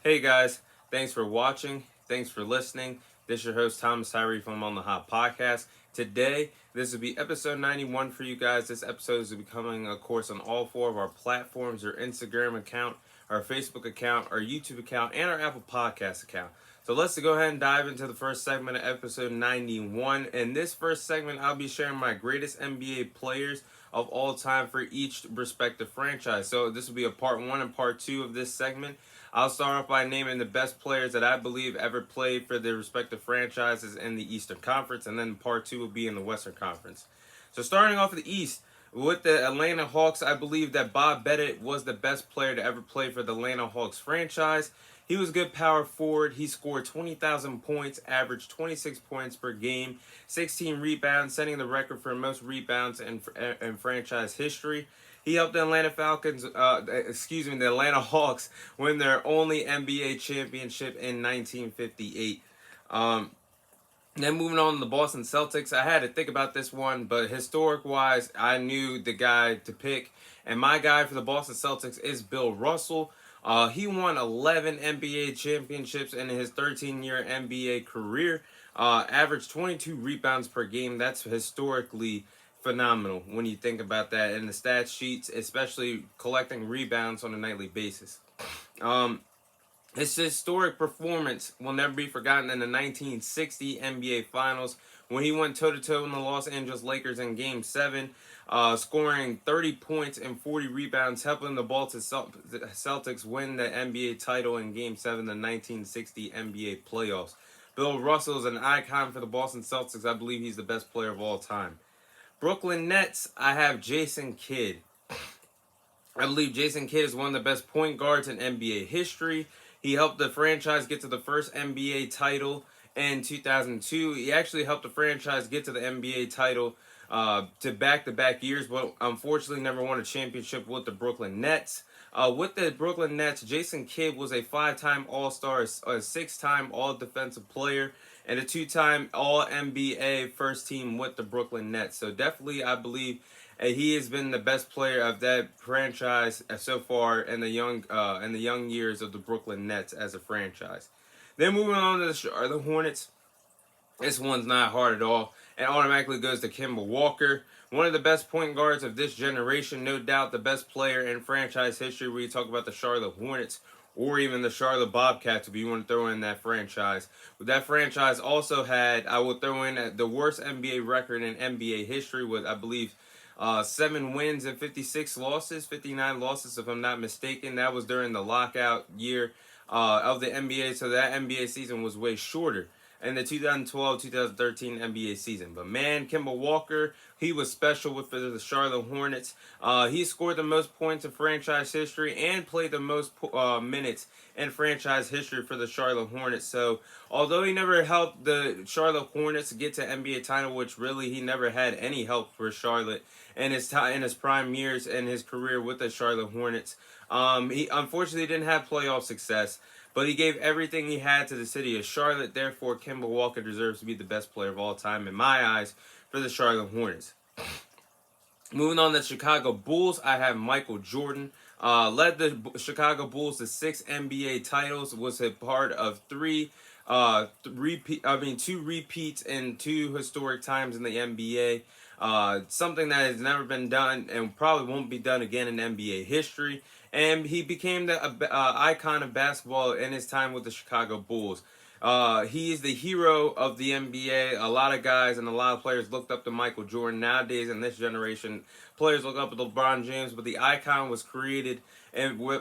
Hey guys, thanks for watching. Thanks for listening. This is your host Thomas Tyree from On the Hot Podcast. Today, this will be episode 91 for you guys. This episode is becoming, of course, on all four of our platforms: our Instagram account, our Facebook account, our YouTube account, and our Apple Podcast account. So let's go ahead and dive into the first segment of episode 91. In this first segment, I'll be sharing my greatest NBA players of all time for each respective franchise. So this will be a part one and part two of this segment. I'll start off by naming the best players that I believe ever played for their respective franchises in the Eastern Conference, and then part two will be in the Western Conference. So starting off the East, with the Atlanta Hawks, I believe that Bob Bennett was the best player to ever play for the Atlanta Hawks franchise. He was a good power forward. He scored 20,000 points, averaged 26 points per game, 16 rebounds, setting the record for most rebounds in franchise history. He helped the the Atlanta Hawks win their only NBA championship in 1958. Then moving on to the Boston Celtics, I had to think about this one, but historic-wise, I knew the guy to pick. And my guy for the Boston Celtics is Bill Russell. He won 11 NBA championships in his 13-year NBA career. Averaged 22 rebounds per game. That's historically phenomenal when you think about that. And the stat sheets, especially collecting rebounds on a nightly basis. His historic performance will never be forgotten in the 1960 NBA Finals when he went toe-to-toe in the Los Angeles Lakers in Game 7, scoring 30 points and 40 rebounds, helping the Boston Celtics win the NBA title in Game 7 of the 1960 NBA playoffs. Bill Russell is an icon for the Boston Celtics. I believe he's the best player of all time. Brooklyn Nets, I have Jason Kidd. I believe Jason Kidd is one of the best point guards in NBA history. He helped the franchise get to the first NBA title in 2002. He actually helped the franchise get to the NBA title to back-to-back years, but unfortunately never won a championship with the Brooklyn Nets. With the Brooklyn Nets, Jason Kidd was a 5-time All-Star, a 6-time All-Defensive Player, and a 2-time All-NBA first team with the Brooklyn Nets. So definitely, I believe he has been the best player of that franchise so far in the young years of the Brooklyn Nets as a franchise. Then moving on to the Charlotte Hornets. This one's not hard at all. It automatically goes to Kemba Walker. One of the best point guards of this generation. No doubt the best player in franchise history when you talk about the Charlotte Hornets or even the Charlotte Bobcats if you want to throw in that franchise. But that franchise also had, I will throw in the worst NBA record in NBA history with, I believe, 7 wins and 56 losses, 59 losses if I'm not mistaken. That was during the lockout year of the NBA, so that NBA season was way shorter in the 2012-2013 NBA season. But man, Kemba Walker, he was special with the Charlotte Hornets. He scored the most points in franchise history and played the most minutes in franchise history for the Charlotte Hornets. So although he never helped the Charlotte Hornets get to NBA title, which really he never had any help for Charlotte in his prime years in his career with the Charlotte Hornets, he unfortunately didn't have playoff success. But he gave everything he had to the city of Charlotte. Therefore, Kemba Walker deserves to be the best player of all time, in my eyes, for the Charlotte Hornets. Moving on to the Chicago Bulls, I have Michael Jordan. Led the Chicago Bulls to 6 NBA titles. Was a part of 2 repeats in 2 historic times in the NBA. Something that has never been done and probably won't be done again in NBA history. And he became the icon of basketball in his time with the Chicago Bulls. He is the hero of the NBA. A lot of guys and a lot of players looked up to Michael Jordan. Nowadays, in this generation, players look up to LeBron James, but the icon was created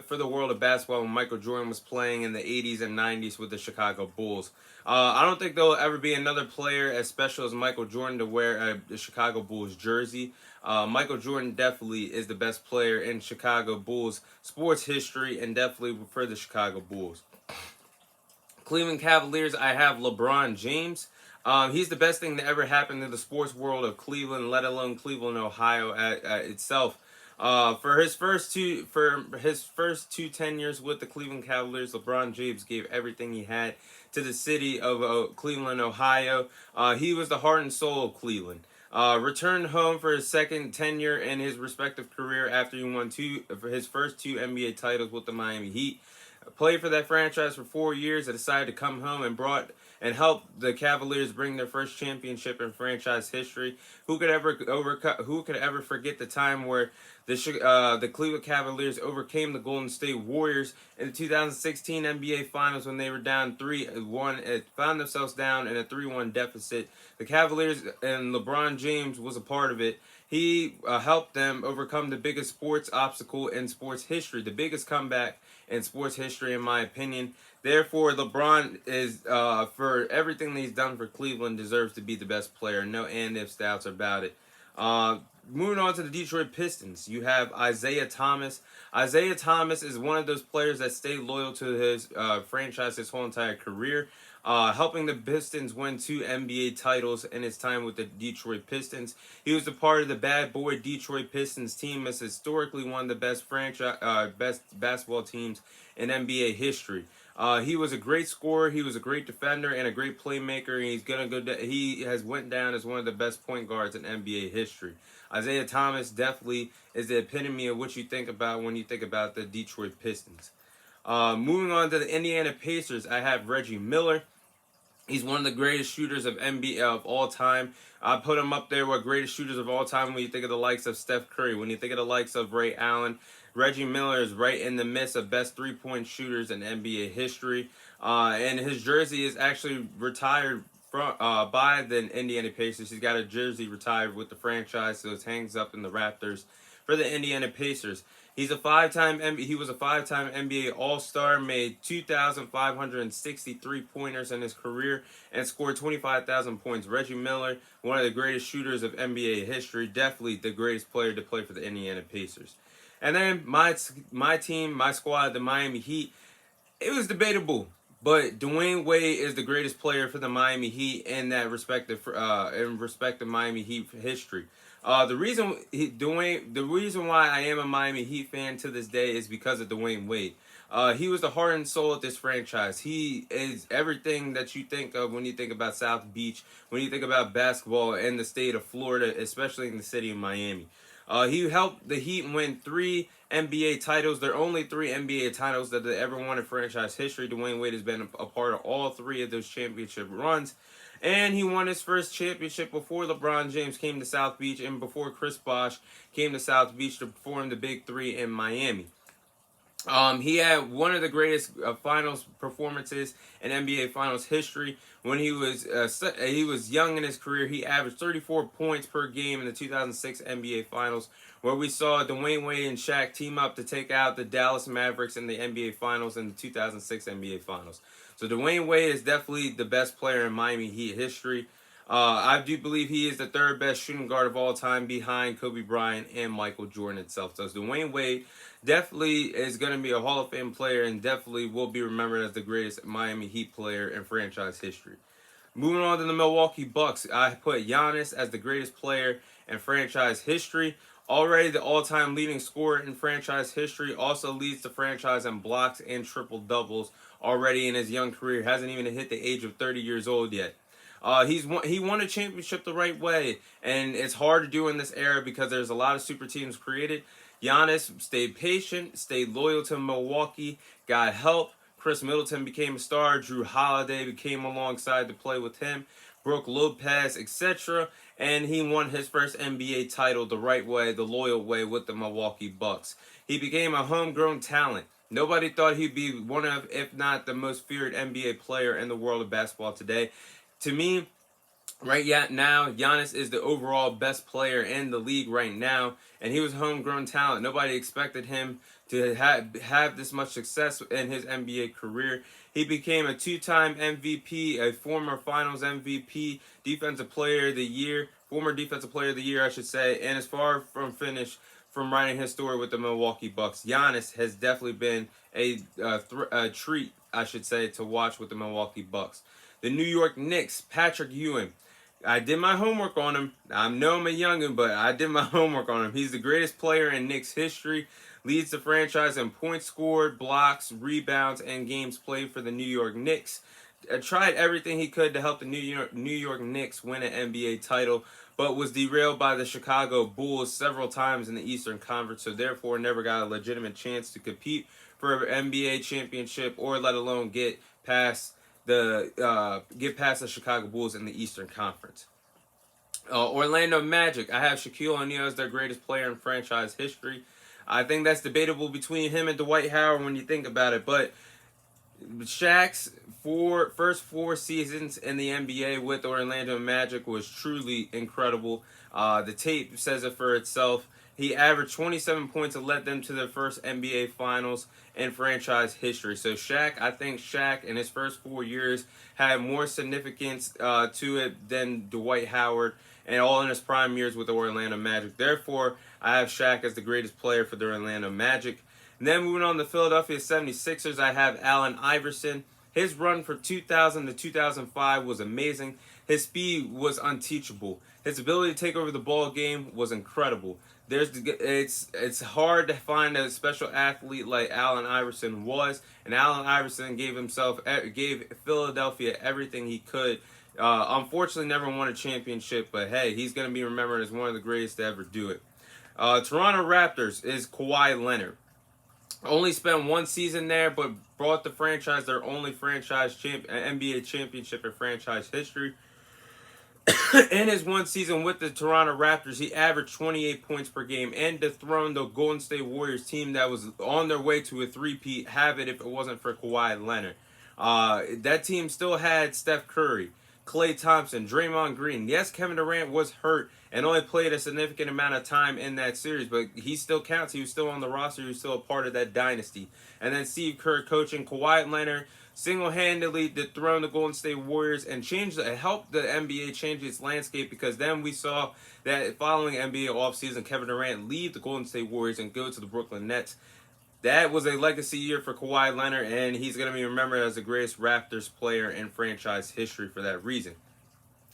for the world of basketball when Michael Jordan was playing in the 80s and 90s with the Chicago Bulls. I don't think there will ever be another player as special as Michael Jordan to wear the Chicago Bulls jersey. Michael Jordan definitely is the best player in Chicago Bulls sports history and definitely for the Chicago Bulls. Cleveland Cavaliers, I have LeBron James. He's the best thing that ever happened to the sports world of Cleveland, let alone Cleveland, Ohio itself. For his first two tenures with the Cleveland Cavaliers, LeBron James gave everything he had to the city of Cleveland, Ohio. He was the heart and soul of Cleveland. Returned home for his second tenure in his respective career after he won his first 2 NBA titles with the Miami Heat. played for that franchise for 4 years, and decided to come home and help the Cavaliers bring their first championship in franchise history. Who could ever forget the time where the Cleveland Cavaliers overcame the Golden State Warriors in the 2016 NBA Finals when they were down 3-1 and found themselves down in a 3-1 deficit. The Cavaliers and LeBron James was a part of it. He helped them overcome the biggest sports obstacle in sports history, the biggest comeback in sports history, in my opinion. Therefore, LeBron is, for everything that he's done for Cleveland, deserves to be the best player. No and ifs, doubts about it. Moving on to the Detroit Pistons, you have Isaiah Thomas. Isaiah Thomas is one of those players that stayed loyal to his franchise his whole entire career, helping the Pistons win 2 NBA titles in his time with the Detroit Pistons. He was a part of the bad boy Detroit Pistons team, as historically one of the best best basketball teams in NBA history. He was a great scorer, he was a great defender, and a great playmaker. And he has went down as one of the best point guards in NBA history. Isaiah Thomas definitely is the epitome of what you think about when you think about the Detroit Pistons. Moving on to the Indiana Pacers, I have Reggie Miller. He's one of the greatest shooters of NBA of all time. I put him up there with greatest shooters of all time when you think of the likes of Steph Curry, when you think of the likes of Ray Allen. Reggie Miller is right in the midst of best three-point shooters in NBA history. And his jersey is actually retired by the Indiana Pacers. He's got a jersey retired with the franchise, so it hangs up in the rafters for the Indiana Pacers. He was a five-time NBA All-Star, made 2,563 pointers in his career, and scored 25,000 points. Reggie Miller, one of the greatest shooters of NBA history, definitely the greatest player to play for the Indiana Pacers. And then my team, my squad, the Miami Heat, it was debatable. But Dwayne Wade is the greatest player for the Miami Heat in that respective Miami Heat history. The reason why I am a Miami Heat fan to this day is because of Dwayne Wade. He was the heart and soul of this franchise. He is everything that you think of when you think about South Beach, when you think about basketball in the state of Florida, especially in the city of Miami. He helped the Heat win 3 NBA titles. There are only 3 NBA titles that they ever won in franchise history. Dwayne Wade has been a part of all 3 of those championship runs. And he won his first championship before LeBron James came to South Beach and before Chris Bosh came to South Beach to perform the Big 3 in Miami. He had one of the greatest finals performances in NBA Finals history. When he was young in his career, he averaged 34 points per game in the 2006 NBA Finals, where we saw Dwayne Wade and Shaq team up to take out the Dallas Mavericks in the NBA Finals in the 2006 NBA Finals. So Dwayne Wade is definitely the best player in Miami Heat history. I do believe he is the 3rd best shooting guard of all time behind Kobe Bryant and Michael Jordan itself. So Dwayne Wade definitely is going to be a Hall of Fame player and definitely will be remembered as the greatest Miami Heat player in franchise history. Moving on to the Milwaukee Bucks, I put Giannis as the greatest player in franchise history. Already the all-time leading scorer in franchise history, also leads the franchise in blocks and triple-doubles already in his young career. Hasn't even hit the age of 30 years old yet. He won a championship the right way, and it's hard to do in this era because there's a lot of super teams created. Giannis stayed patient, stayed loyal to Milwaukee, got help. Chris Middleton became a star. Drew Holiday became alongside to play with him. Brook Lopez, etc. And he won his first NBA title the right way, the loyal way with the Milwaukee Bucks. He became a homegrown talent. Nobody thought he'd be one of, if not the most feared NBA player in the world of basketball today. To me, right now, Giannis is the overall best player in the league right now, and he was a homegrown talent. Nobody expected him to have this much success in his NBA career. He became a 2-time MVP, a former Finals MVP, Defensive Player of the Year, former Defensive Player of the Year, I should say, and is far from finished from writing his story with the Milwaukee Bucks. Giannis has definitely been a treat, I should say, to watch with the Milwaukee Bucks. The New York Knicks, Patrick Ewing. I did my homework on him. I know I'm a youngin', but I did my homework on him. He's the greatest player in Knicks history. Leads the franchise in points scored, blocks, rebounds, and games played for the New York Knicks. Tried everything he could to help the New York Knicks win an NBA title, but was derailed by the Chicago Bulls several times in the Eastern Conference, so therefore never got a legitimate chance to compete for an NBA championship, or let alone get past the Chicago Bulls in the Eastern Conference. Orlando Magic. I have Shaquille O'Neal as their greatest player in franchise history. I think that's debatable between him and Dwight Howard when you think about it, but Shaq's first 4 seasons in the NBA with Orlando Magic was truly incredible. The tape says it for itself. He averaged 27 points and led them to their first NBA Finals in franchise history. So I think Shaq in his first 4 years had more significance to it than Dwight Howard, and all in his prime years with the Orlando Magic. Therefore, I have Shaq as the greatest player for the Orlando Magic. And then moving on to Philadelphia 76ers, I have Allen Iverson. His run from 2000 to 2005 was amazing. His speed was unteachable. His ability to take over the ball game was incredible. It's hard to find a special athlete like Allen Iverson was, and Allen Iverson gave Philadelphia everything he could. Unfortunately, never won a championship, but hey, he's going to be remembered as one of the greatest to ever do it. Toronto Raptors is Kawhi Leonard. Only spent 1 season there, but brought the franchise their only NBA championship in franchise history. In his 1 season with the Toronto Raptors, he averaged 28 points per game and dethroned the Golden State Warriors team that was on their way to a three-peat, have it if it wasn't for Kawhi Leonard. That team still had Steph Curry, Klay Thompson, Draymond Green. Yes, Kevin Durant was hurt and only played a significant amount of time in that series, but he still counts. He was still on the roster. He was still a part of that dynasty. And then Steve Kerr coaching. Kawhi Leonard single-handedly dethroned the Golden State Warriors and helped the NBA change its landscape, because then we saw that following NBA offseason, Kevin Durant leave the Golden State Warriors and go to the Brooklyn Nets. That was a legacy year for Kawhi Leonard, and he's going to be remembered as the greatest Raptors player in franchise history for that reason.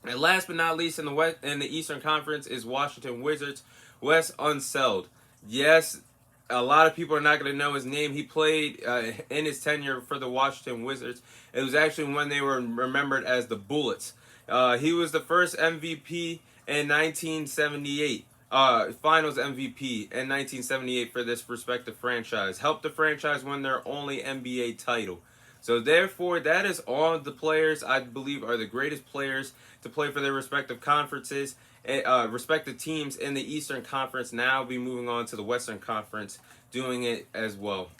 And last but not least, in the Eastern Conference is Washington Wizards, Wes Unseld. Yes, a lot of people are not going to know his name. He played in his tenure for the Washington Wizards. It was actually when they were remembered as the Bullets. He was the first MVP in 1978. Finals MVP in 1978 for this respective franchise. Helped the franchise win their only NBA title. So therefore, that is all the players I believe are the greatest players to play for their respective conferences, respective teams in the Eastern Conference. Now we'll be moving on to the Western Conference, doing it as well.